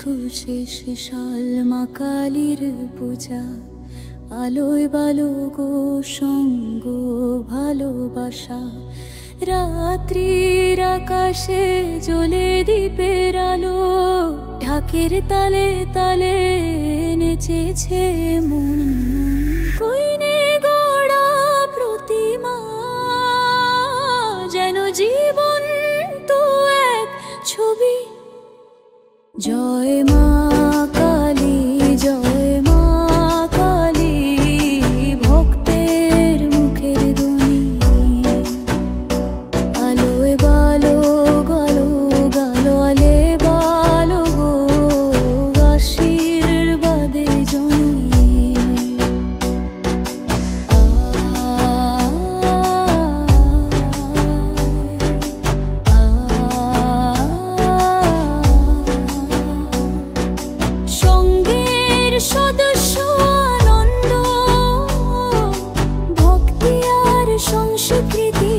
শেষ সাল মা কালীর পূজা, আলোয় বালো গো সঙ্গ ভালোবাসা। রাত্রির আকাশে জ্বলে দীপের আলো, ঢাকের তালে তালে নেচেছে মন। কইনে গড়া প্রতিমা যেন জীবন তো এক ছবি। জয় মা কালী, জয় মা কালী, ভক্তের মুখের ধ্বনি। আলোয় বালো গালো গালো, আলে বালো গো আশীর্বাদে জনি। সদস্য আনন্দ, ভক্তি আর সংস্কৃতি